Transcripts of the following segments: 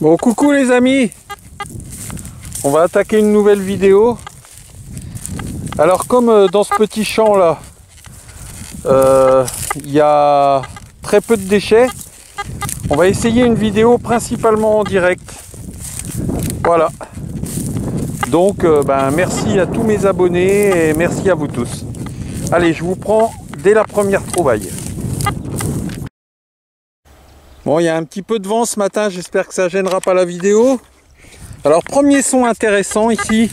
Bon, coucou les amis, on va attaquer une nouvelle vidéo. Alors comme dans ce petit champ là, il y a très peu de déchets, on va essayer une vidéo principalement en direct. Voilà. Donc merci à tous mes abonnés et merci à vous tous. Allez, je vous prends dès la première trouvaille. Bon, il y a un petit peu de vent ce matin, j'espère que ça gênera pas la vidéo. Alors, premier son intéressant ici,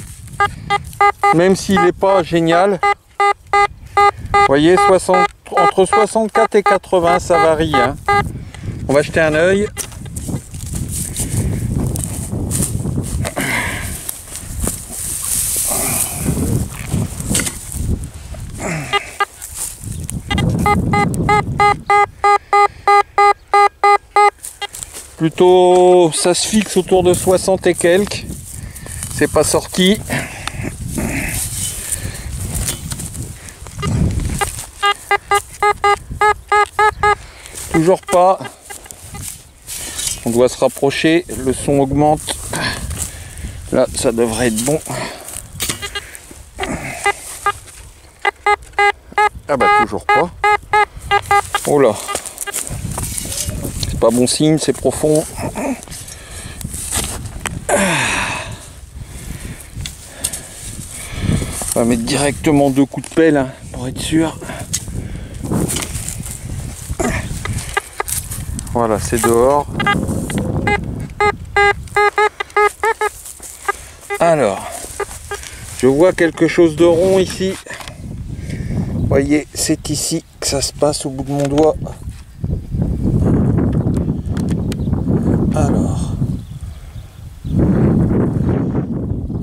même s'il n'est pas génial. Vous voyez, entre 64 et 80, ça varie. Hein. On va jeter un œil. Plutôt, ça se fixe autour de 60 et quelques. C'est pas sorti. Toujours pas. On doit se rapprocher. Le son augmente. Là, ça devrait être bon. Ah bah toujours pas. Oh là. Pas bon signe, c'est profond. On va mettre directement 2 coups de pelle hein, pour être sûr. Voilà, c'est dehors. Alors, je vois quelque chose de rond ici. Vous voyez, c'est ici que ça se passe au bout de mon doigt. Alors,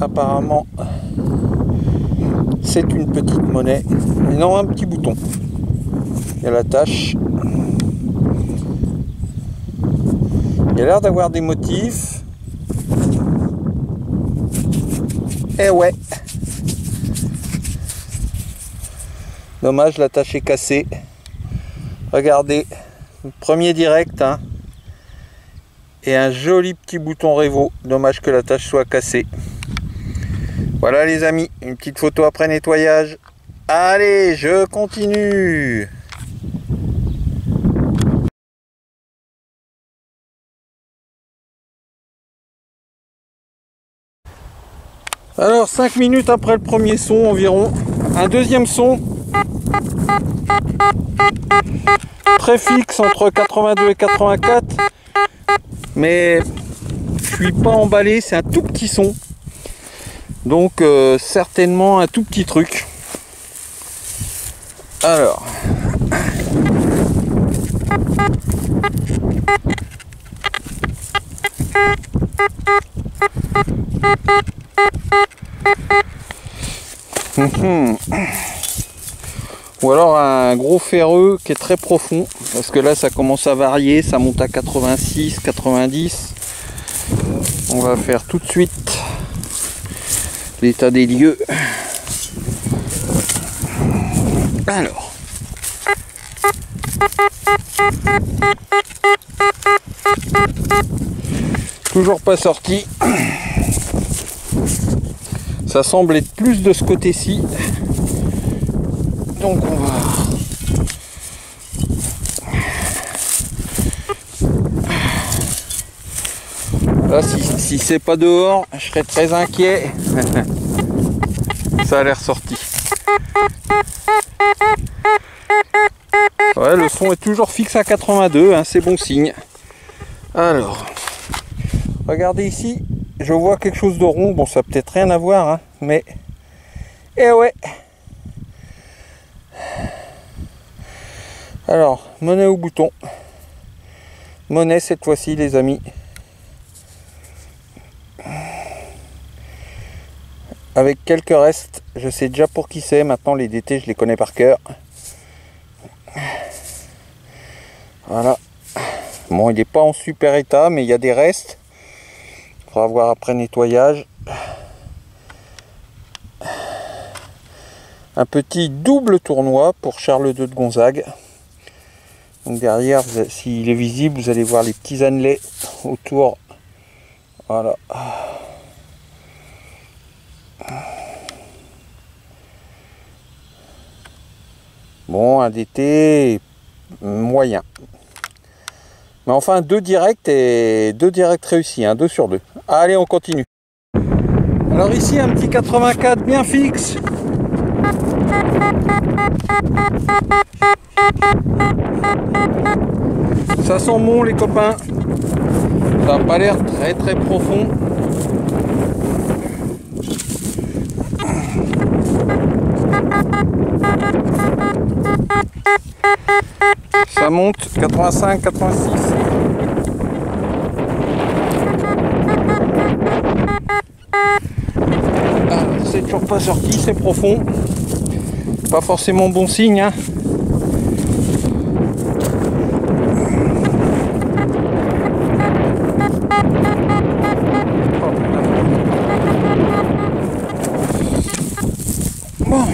apparemment, c'est une petite monnaie, mais non, un petit bouton. Il y a la tache. Il y a l'air d'avoir des motifs. Eh ouais. Dommage, la tache est cassée. Regardez, premier direct, hein. Et un joli petit bouton Revo. Dommage que la tache soit cassée. Voilà les amis, une petite photo après nettoyage. Allez, je continue. Alors 5 minutes après le premier son environ, un deuxième son. Très fixe entre 82 et 84. Mais je suis pas emballé, c'est un tout petit son. Donc certainement un tout petit truc. Alors. Ou alors un gros ferreux qui est très profond, parce que là ça commence à varier, ça monte à 86, 90. On va faire tout de suite l'état des lieux. Alors. Toujours pas sorti. Ça semble être plus de ce côté-ci. Donc on va... Là, si c'est pas dehors, je serais très inquiet. Ça a l'air sorti. Ouais, le son est toujours fixe à 82, hein, c'est bon signe. Alors, regardez ici, je vois quelque chose de rond. Bon, ça n'a peut-être rien à voir, hein, mais... Eh ouais. Alors, monnaie au bouton. Monnaie cette fois-ci, les amis. Avec quelques restes, je sais déjà pour qui c'est. Maintenant, les DT, je les connais par cœur. Voilà. Bon, il n'est pas en super état, mais il y a des restes. Il faudra voir après nettoyage. Un petit double tournoi pour Charles II de Gonzague. Donc derrière, s'il est visible, vous allez voir les petits annelets autour Voilà. Bon, un DT moyen. Mais enfin, 2 directs et 2 directs réussis, hein, 2 sur 2. Allez, on continue. Alors ici, un petit 84 bien fixe. Ça sent bon, les copains. Ça n'a pas l'air très très profond. Ça monte 85, 86. Ah, c'est toujours pas sorti, c'est profond. Pas forcément bon signe, hein. Bon.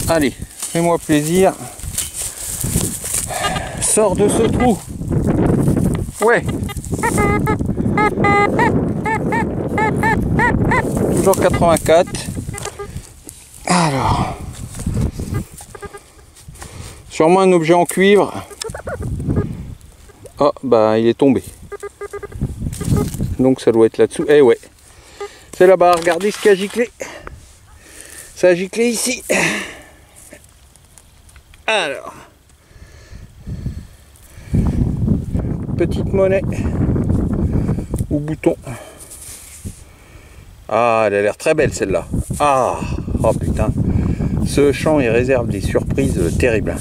Allez, fais-moi plaisir. Sors de ce trou. Ouais. Toujours 84. Alors. Sûrement un objet en cuivre. Oh, bah il est tombé. Donc ça doit être là-dessous. Eh ouais. C'est là-bas, regardez ce qui a giclé. Ça a giclé ici. Alors. Petite monnaie. Ou bouton. Ah, elle a l'air très belle celle-là. Ah, oh putain. Ce champ, il réserve des surprises terribles.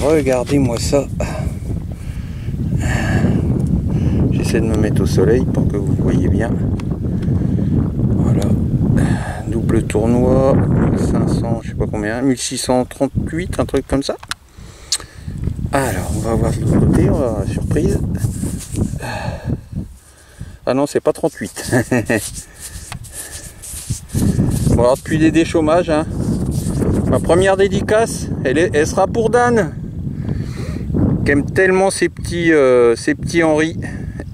Regardez-moi ça. J'essaie de me mettre au soleil pour que vous voyez bien. Voilà. Double tournoi. 1500, je sais pas combien. 1638, un truc comme ça. Alors, on va voir de l'autre côté. On va voir la surprise. Ah non, c'est pas 38. Bon, alors depuis les déchômages, hein, ma première dédicace, elle sera pour Dan, qui aime tellement ces petits Henri,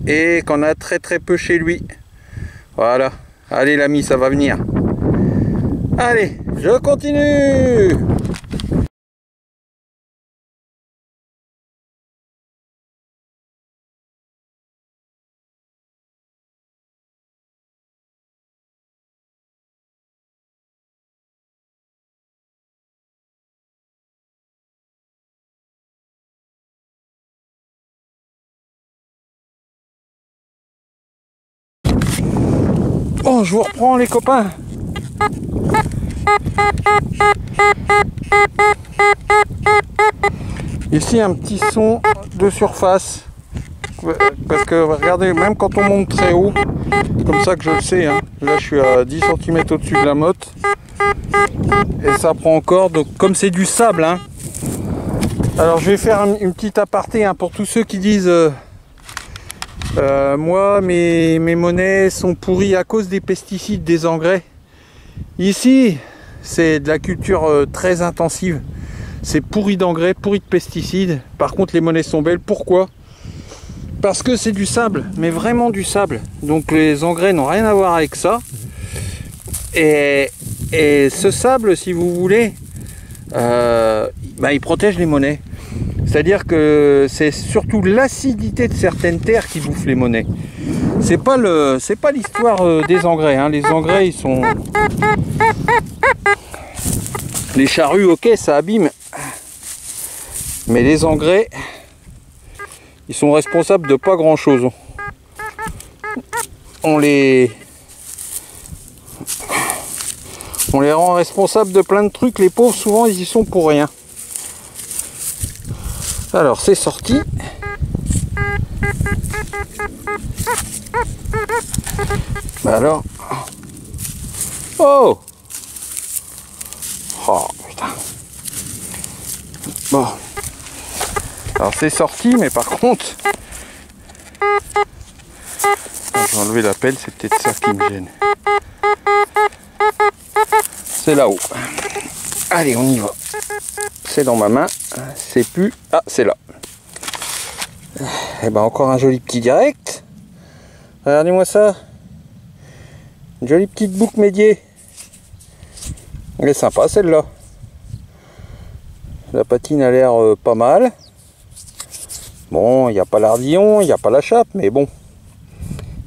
et qu'on a très très peu chez lui. Voilà. Allez l'ami, ça va venir. Allez, je continue. Bon, je vous reprends les copains. Ici un petit son de surface. Parce que regardez, même quand on monte très haut, comme ça que je le sais, hein, là je suis à 10 cm au-dessus de la motte. Et ça prend encore, donc comme c'est du sable, hein. Alors je vais faire une petite aparté, hein, pour tous ceux qui disent moi mes monnaies sont pourries à cause des pesticides, des engrais. Ici c'est de la culture très intensive, c'est pourri d'engrais, pourri de pesticides. Par contre les monnaies sont belles. Pourquoi? Parce que c'est du sable, mais vraiment du sable, donc les engrais n'ont rien à voir avec ça. Et ce sable, si vous voulez, il protège les monnaies. C'est-à-dire que c'est surtout l'acidité de certaines terres qui bouffent les monnaies. C'est pas l'histoire des engrais, hein. Les engrais, ils sont... Les charrues, ok, ça abîme. Mais les engrais, ils sont responsables de pas grand-chose. On les rend responsables de plein de trucs. Les pauvres, souvent, ils y sont pour rien. Alors, c'est sorti. Alors. Oh! Oh, putain. Bon. Alors, c'est sorti, mais par contre... J'ai enlevé la pelle, c'est peut-être ça qui me gêne. C'est là-haut. Allez, on y va. C'est dans ma main. C'est plus... Ah, c'est là. Et ben encore un joli petit direct. Regardez-moi ça. Une jolie petite boucle médiée. Elle est sympa celle-là. La patine a l'air pas mal. Bon, il n'y a pas l'ardillon, il n'y a pas la chape, mais bon.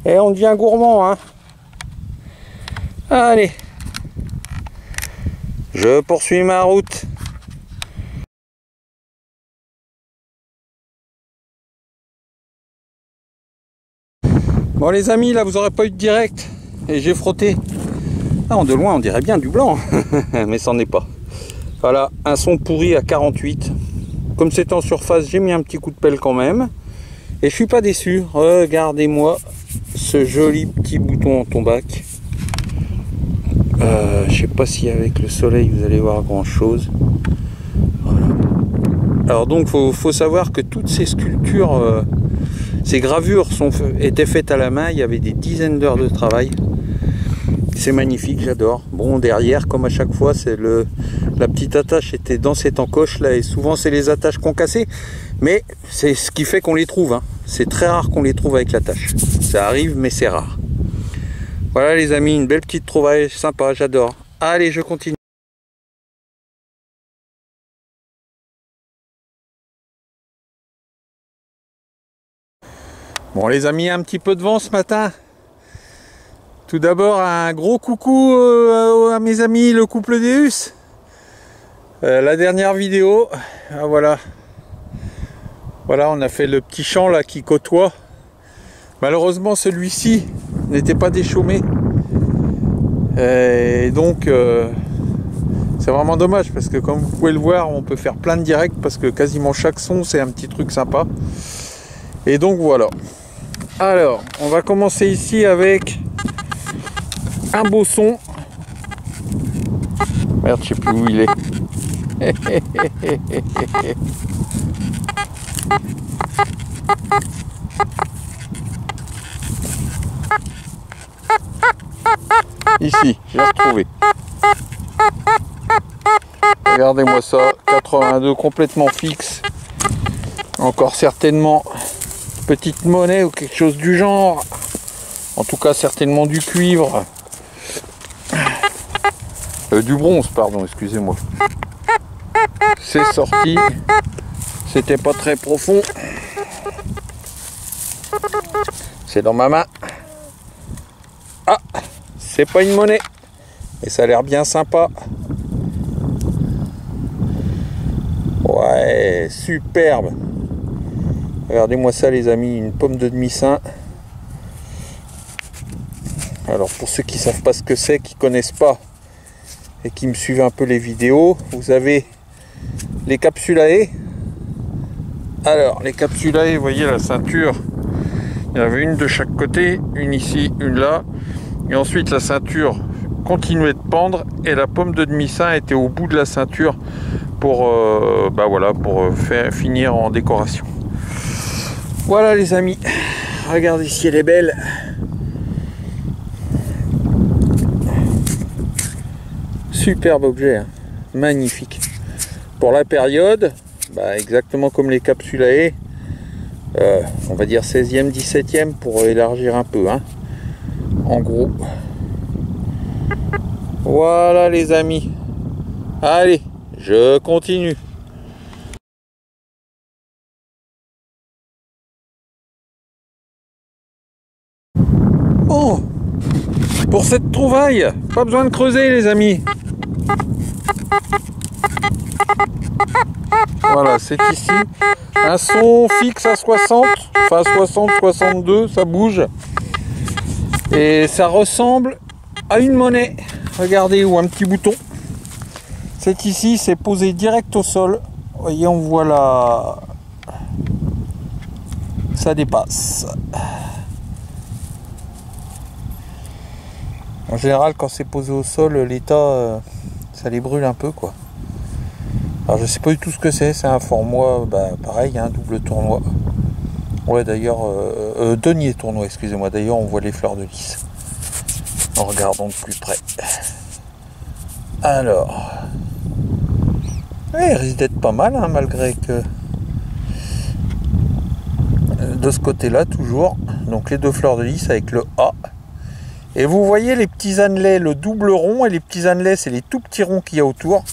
Et on devient gourmand, hein. Allez. Je poursuis ma route. Bon les amis, là vous n'aurez pas eu de direct. Et j'ai frotté. Ah, de loin on dirait bien du blanc. Mais c'en est pas. Voilà, un son pourri à 48. Comme c'est en surface, j'ai mis un petit coup de pelle quand même. Et je suis pas déçu. Regardez-moi ce joli petit bouton en tombac. Je sais pas si avec le soleil vous allez voir grand chose. Voilà. Alors donc faut savoir que toutes ces sculptures, ces gravures étaient faites à la main. Il y avait des dizaines d'heures de travail. C'est magnifique, j'adore. Bon, derrière, comme à chaque fois, c'est la petite attache était dans cette encoche là, et souvent c'est les attaches qu'on cassait, mais c'est ce qui fait qu'on les trouve, hein. C'est très rare qu'on les trouve avec l'attache. Ça arrive, mais c'est rare. Voilà les amis, une belle petite trouvaille sympa, j'adore. Allez, je continue. Bon les amis, un petit peu de vent ce matin. Tout d'abord, un gros coucou à mes amis, le couple Deus. La dernière vidéo, voilà. Voilà, on a fait le petit champ là qui côtoie. Malheureusement, celui-ci n'était pas déchaumé. Et donc, c'est vraiment dommage parce que comme vous pouvez le voir, on peut faire plein de directs parce que quasiment chaque son, c'est un petit truc sympa. Et donc, voilà. Alors, on va commencer ici avec un beau son. Merde, je sais plus où il est. Ici, j'ai retrouvé. Regardez-moi ça, 82 complètement fixe. Encore certainement petite monnaie ou quelque chose du genre. En tout cas, certainement du cuivre. Du bronze, pardon, excusez-moi. C'est sorti. C'était pas très profond. C'est dans ma main. Ah, c'est pas une monnaie. Et ça a l'air bien sympa. Ouais, superbe. Regardez-moi ça les amis, une pomme de demi-saint. Alors pour ceux qui savent pas ce que c'est, qui connaissent pas et qui me suivent un peu les vidéos, vous avez les capsulae. Alors les capsulae, vous voyez la ceinture, il y en avait une de chaque côté, une ici, une là, et ensuite la ceinture continuait de pendre et la pomme de demi-saint était au bout de la ceinture pour voilà, pour finir en décoration. Voilà les amis, regardez si elle est belle. Superbe objet, hein. Magnifique. Pour la période, exactement comme les capsulae, on va dire 16e, 17e pour élargir un peu, hein. En gros. Voilà les amis. Allez, je continue. Oh, pour cette trouvaille, pas besoin de creuser les amis. Voilà, c'est ici. Un son fixe à 60, enfin 60, 62, ça bouge. Et ça ressemble à une monnaie. Regardez, ou un petit bouton. C'est ici, c'est posé direct au sol. Vous voyez, on voit là. Ça dépasse. En général, quand c'est posé au sol, l'état, ça les brûle un peu, quoi. Alors, je sais pas du tout ce que c'est. C'est un format, pareil, hein, double tournoi. Ouais, d'ailleurs, denier tournoi, excusez-moi. D'ailleurs, on voit les fleurs de lys. En regardant de plus près. Alors, il risque d'être pas mal, hein, malgré que de ce côté-là toujours. Donc les deux fleurs de lys avec le A. Et vous voyez les petits annelets, le double rond, et les petits annelets, c'est les tout petits ronds qu'il y a autour.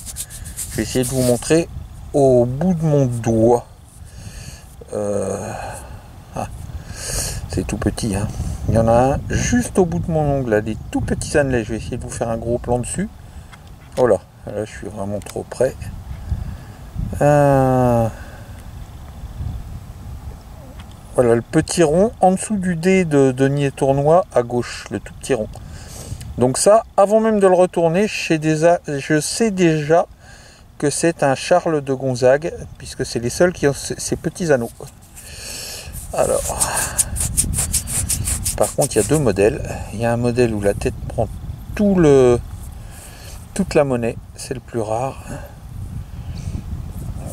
Je vais essayer de vous montrer au bout de mon doigt. C'est tout petit, hein. Il y en a un juste au bout de mon ongle, là, des tout petits annelets. Je vais essayer de vous faire un gros plan dessus. Oh là, là je suis vraiment trop près. Voilà le petit rond en dessous du dé de niais tournois à gauche, le tout petit rond. Donc ça, avant même de le retourner, je sais déjà que c'est un Charles de Gonzague, puisque c'est les seuls qui ont ces petits anneaux. Alors, par contre, il y a deux modèles. Il y a un modèle où la tête prend toute la monnaie, c'est le plus rare.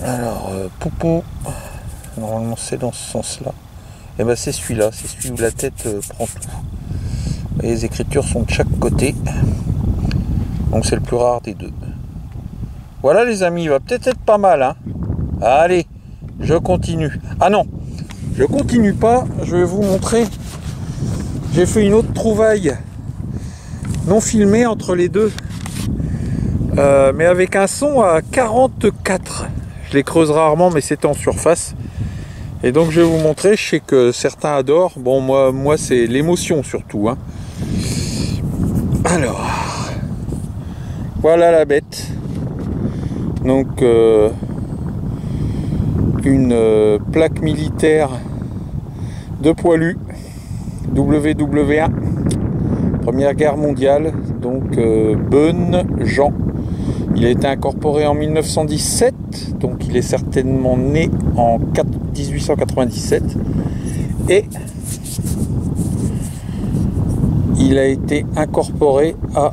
Alors, Poupou, normalement c'est dans ce sens-là. Et ben c'est celui-là, c'est celui où la tête prend tout. Et les écritures sont de chaque côté. Donc c'est le plus rare des deux. Voilà les amis, il va peut-être être pas mal, hein. Allez, je continue. Ah non, je continue pas, je vais vous montrer. J'ai fait une autre trouvaille non filmée entre les deux. Mais avec un son à 44. Je les creuse rarement, mais c'était en surface. Et donc je vais vous montrer, je sais que certains adorent. Bon, moi c'est l'émotion surtout, hein. Alors, voilà la bête. Donc, une plaque militaire de poilu, WW1, Première Guerre mondiale, donc Beun Jean. Il a été incorporé en 1917, donc il est certainement né en 1897. Et il a été incorporé à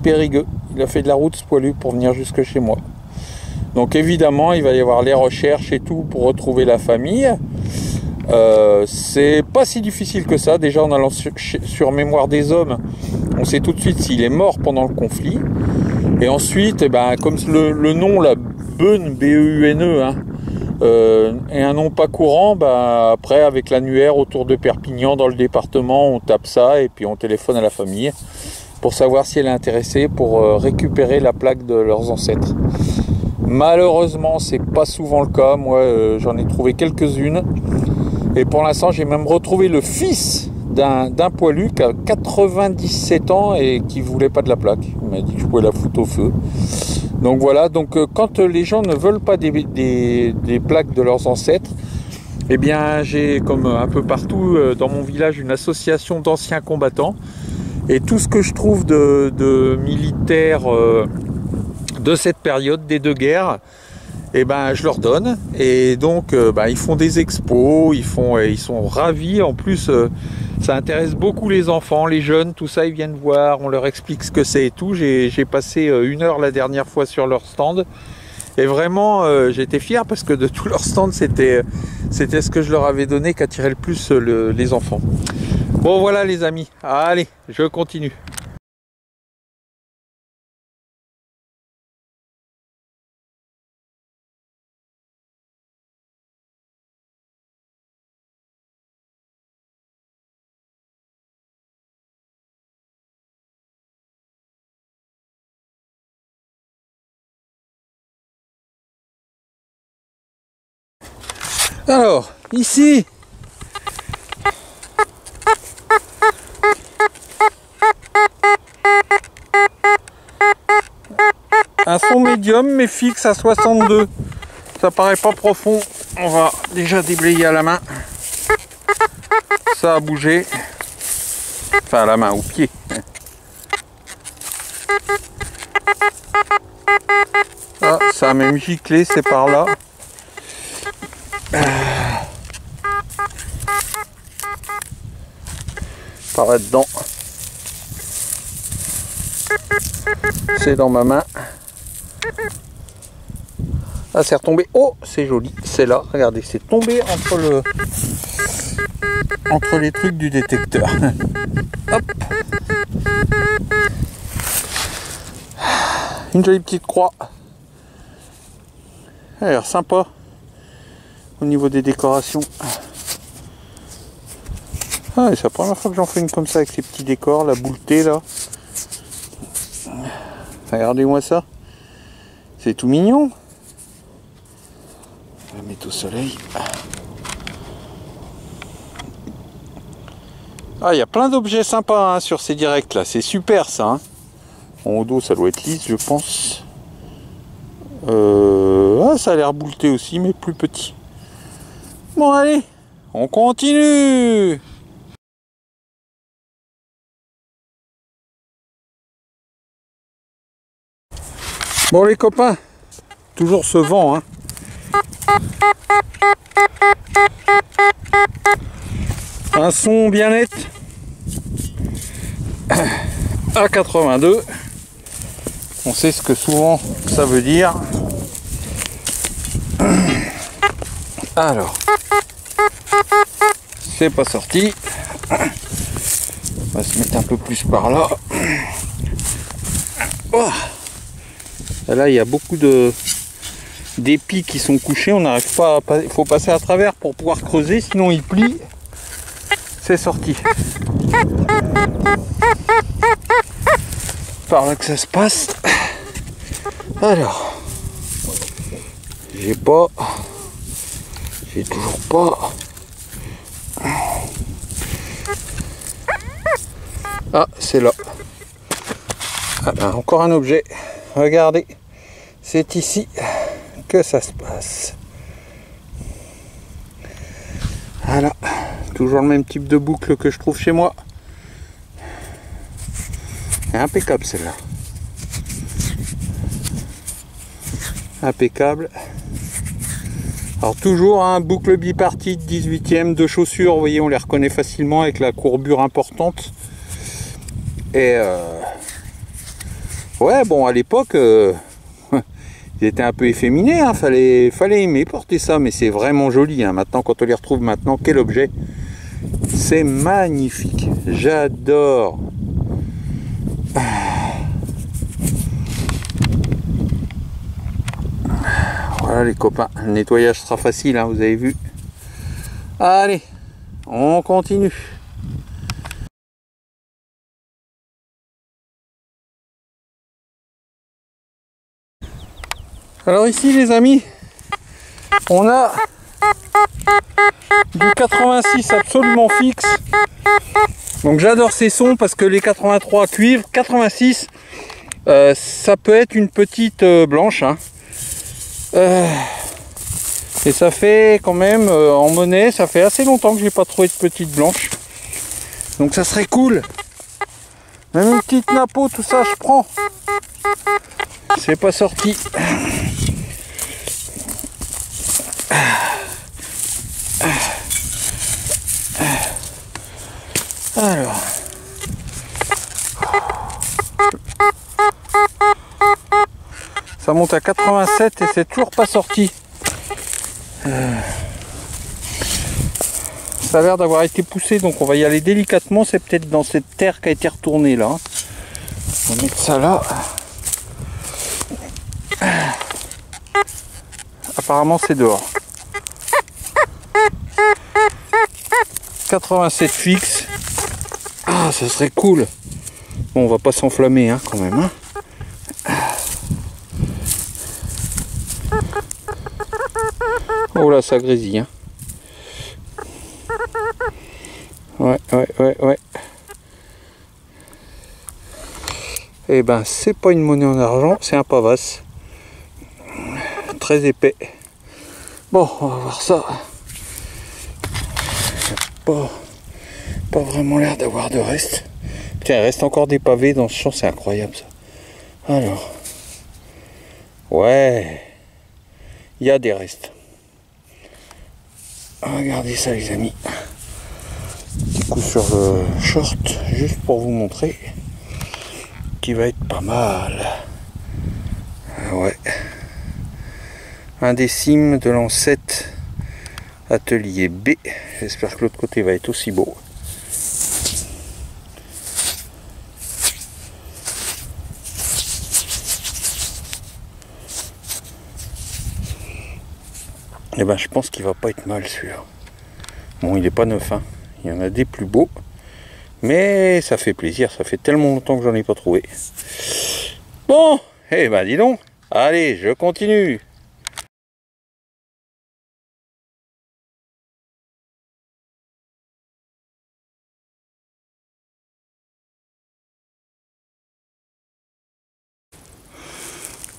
Périgueux. Il a fait de la route ce poilu pour venir jusque chez moi. Donc évidemment, il va y avoir les recherches et tout pour retrouver la famille. C'est pas si difficile que ça. Déjà en allant sur Mémoire des Hommes, on sait tout de suite s'il est mort pendant le conflit. Et ensuite, eh ben, comme le nom, la Beun, B-E-U-N-E, hein, est un nom pas courant, bah, après avec l'annuaire autour de Perpignan dans le département, on tape ça et puis on téléphone à la famille pour savoir si elle est intéressée pour récupérer la plaque de leurs ancêtres. Malheureusement, c'est pas souvent le cas. Moi, j'en ai trouvé quelques-unes. Et pour l'instant, j'ai même retrouvé le fils d'un poilu qui a 97 ans et qui voulait pas de la plaque. Il m'a dit que je pouvais la foutre au feu. Donc voilà, donc quand les gens ne veulent pas des plaques de leurs ancêtres, eh bien j'ai, comme un peu partout dans mon village, une association d'anciens combattants. Et tout ce que je trouve de militaires de cette période, des deux guerres, et ben je leur donne. Et donc ils font des expos, ils sont ravis. En plus, ça intéresse beaucoup les enfants, les jeunes, tout ça, ils viennent voir, on leur explique ce que c'est et tout. J'ai passé 1 heure la dernière fois sur leur stand. Et vraiment, j'étais fier parce que de tout leur stand, c'était ce que je leur avais donné qui attirait le plus les enfants. Bon voilà les amis, allez, je continue. Alors, ici, un son médium mais fixe à 62. Ça paraît pas profond. On va déjà déblayer à la main. Ça a bougé. Enfin à la main, au pied. Ah, ça a même giclé, c'est par là. Par là-dedans. C'est dans ma main. Ah, c'est retombé. Oh, c'est joli. C'est là. Regardez, c'est tombé entre les trucs du détecteur. Hop. Une jolie petite croix. Elle a l'air sympa au niveau des décorations. Ah, c'est la première fois que j'en fais une comme ça avec ces petits décors, la bouletée là. Regardez-moi ça. C'est tout mignon. On va la mettre au soleil. Ah, il y a plein d'objets sympas hein, sur ces directs là. C'est super ça. Hein. Au dos, ça doit être lisse, je pense. Ah, ça a l'air bouleté aussi, mais plus petit. Bon, allez, on continue. Bon, les copains, toujours ce vent, hein. Un son bien net à 82. On sait ce que souvent ça veut dire. Alors, c'est pas sorti. On va se mettre un peu plus par là. Oh. Là, il y a beaucoup d'épis qui sont couchés. On n'arrive pas à... Il faut passer à travers pour pouvoir creuser, sinon il plie. C'est sorti. Par là que ça se passe. Alors, j'ai toujours pas. Ah, c'est là. Ah ben, encore un objet. Regardez, c'est ici que ça se passe. Voilà, toujours le même type de boucle que je trouve chez moi. Impeccable celle-là. Impeccable. Alors toujours un boucle bipartite 18e de chaussures, vous voyez on les reconnaît facilement avec la courbure importante. Et ouais bon à l'époque ils étaient un peu efféminés, hein. fallait aimer porter ça, mais c'est vraiment joli hein. Maintenant quand on les retrouve maintenant, quel objet. C'est magnifique, j'adore. Voilà les copains, le nettoyage sera facile, hein, vous avez vu. Allez, on continue. Alors ici les amis, on a du 86 absolument fixe. Donc j'adore ces sons parce que les 83 cuivre, 86, ça peut être une petite blanche. Hein. Et ça fait quand même en monnaie, ça fait assez longtemps que j'ai pas trouvé de petite blanche. Donc ça serait cool. Même une petite napo, tout ça je prends. C'est pas sorti. Alors. Ça monte à 87 et c'est toujours pas sorti. Ça a l'air d'avoir été poussé, donc on va y aller délicatement. C'est peut-être dans cette terre qui a été retournée là. On va mettre ça là. Apparemment c'est dehors. 87 fixe. Ah, ça serait cool. Bon, on va pas s'enflammer hein, quand même. Hein. Oh là, ça grésille. Hein. Ouais. Et ben, c'est pas une monnaie en argent, c'est un pavasse. Très épais. Bon, on va voir ça. Pas vraiment l'air d'avoir de reste. Tiens, il reste encore des pavés dans ce champ, c'est incroyable ça. Alors. Ouais. Il y a des restes. Regardez ça les amis. Petit coup sur le short, juste pour vous montrer. Qui va être pas mal. Ouais. Un des cimes de l'ancêtre atelier B. J'espère que l'autre côté va être aussi beau. Et ben je pense qu'il va pas être mal celui-là. Bon, il est pas neuf, hein. Il y en a des plus beaux. Mais ça fait plaisir, ça fait tellement longtemps que j'en ai pas trouvé. Bon, eh ben dis donc. Allez, je continue.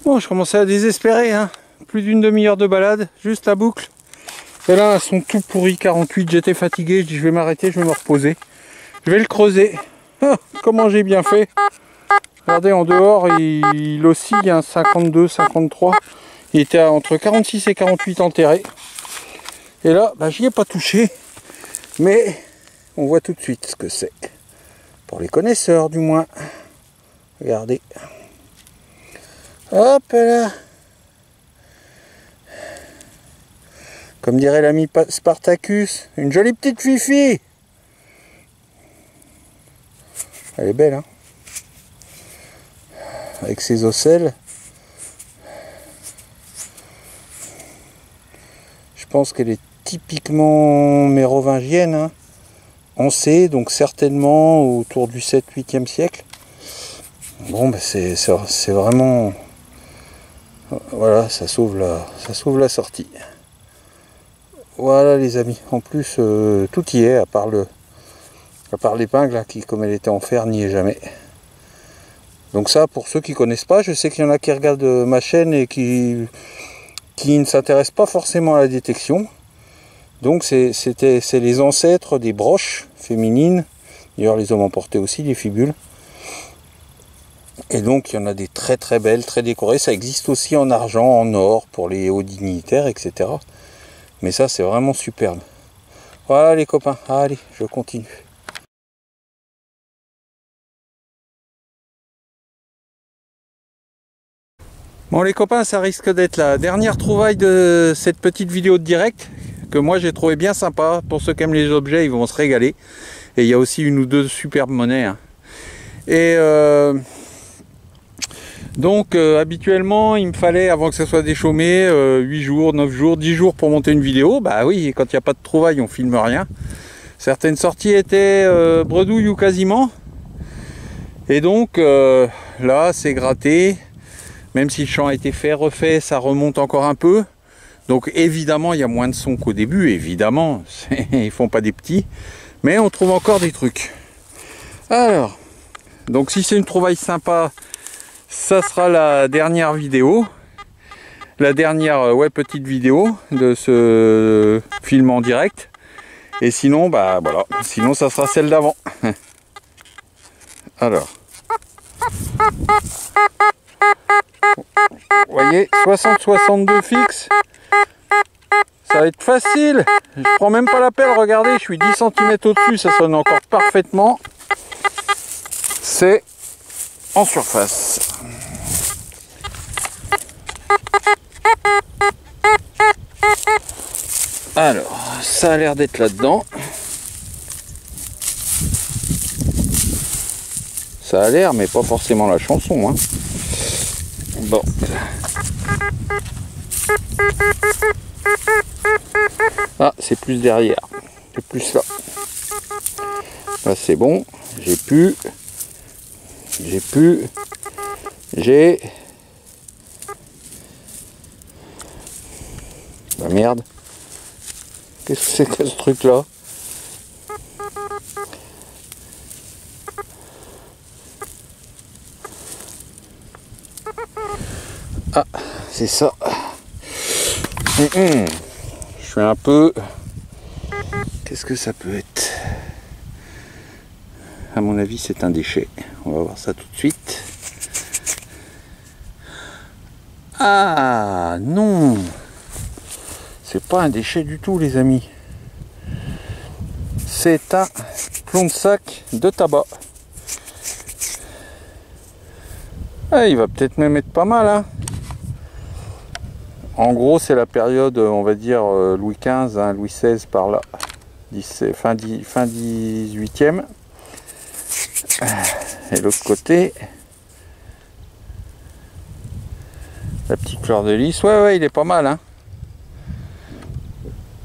Bon, je commençais à désespérer, hein. Plus d'une demi-heure de balade, juste la boucle. Et là, elles sont tout pourries, 48. J'étais fatigué, je dis je vais m'arrêter, je vais me reposer. Je vais le creuser. Ah, comment j'ai bien fait. Regardez, en dehors, il oscille, hein, 52, 53. Il était entre 46 et 48 enterré. Et là, bah, j'y ai pas touché. Mais on voit tout de suite ce que c'est. Pour les connaisseurs, du moins. Regardez. Hop là. Comme dirait l'ami Spartacus, une jolie petite fifi. Elle est belle, hein. Avec ses ocelles. Je pense qu'elle est typiquement mérovingienne, hein. On sait, donc certainement autour du 7-8e siècle. Bon, ben c'est vraiment... Voilà, ça sauve la sortie. Voilà les amis. En plus, tout y est, à part l'épingle, là, qui, comme elle était en fer, n'y est jamais. Donc ça, pour ceux qui connaissent pas, je sais qu'il y en a qui regardent ma chaîne et qui ne s'intéressent pas forcément à la détection. Donc c'est les ancêtres des broches féminines. D'ailleurs, les hommes en portaient aussi, les fibules. Et donc, il y en a des très très belles, très décorées. Ça existe aussi en argent, en or, pour les hauts dignitaires, etc. Mais ça, c'est vraiment superbe. Voilà les copains, allez, je continue. Bon les copains, ça risque d'être la dernière trouvaille de cette petite vidéo de direct, que moi j'ai trouvé bien sympa. Pour ceux qui aiment les objets, ils vont se régaler. Et il y a aussi une ou deux superbes monnaies, hein. Et donc habituellement il me fallait, avant que ça soit déchaumé, 8 jours, 9 jours, 10 jours pour monter une vidéo. Bah oui, quand il n'y a pas de trouvailles, on filme rien. Certaines sorties étaient bredouilles ou quasiment. Et donc là c'est gratté. Même si le champ a été fait, refait, ça remonte encore un peu. Donc évidemment il y a moins de son qu'au début, évidemment. Ils font pas des petits. Mais on trouve encore des trucs. Alors, donc si c'est une trouvaille sympa, ça sera la dernière vidéo. La dernière petite vidéo de ce film en direct. Et sinon, bah voilà. Sinon ça sera celle d'avant. Alors. Vous voyez, 60-62 fixe. Ça va être facile. Je prends même pas la pelle, regardez, je suis 10 cm au-dessus, ça sonne encore parfaitement. C'est en surface. Alors, ça a l'air d'être là-dedans. Ça a l'air, mais pas forcément la chanson, hein. Bon. Ah, c'est plus derrière. C'est plus là. Là, c'est bon. J'ai... La merde. Qu'est-ce que c'est que ce truc-là? Ah, c'est ça. Je suis un peu... Qu'est-ce que ça peut être? À mon avis, c'est un déchet. On va voir ça tout de suite. Ah, non! C'est pas un déchet du tout, les amis. C'est un plomb de sac de tabac. Ah, il va peut-être même être pas mal, hein. En gros, c'est la période, on va dire, Louis XV, hein, Louis XVI par là. Fin 18e. Et l'autre côté, la petite fleur de lys. Ouais, il est pas mal, hein.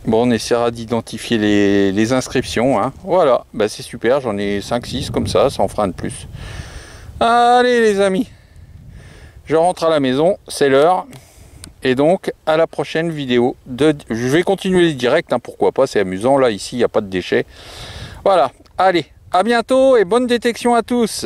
Bon, on essaiera d'identifier les inscriptions. Hein. Voilà, bah, c'est super, j'en ai 5-6 comme ça en fera un de plus. Allez les amis, je rentre à la maison, c'est l'heure. Et donc, à la prochaine vidéo. Je vais continuer les directs, hein, pourquoi pas, c'est amusant. Là, ici, il n'y a pas de déchets. Voilà, allez, à bientôt et bonne détection à tous.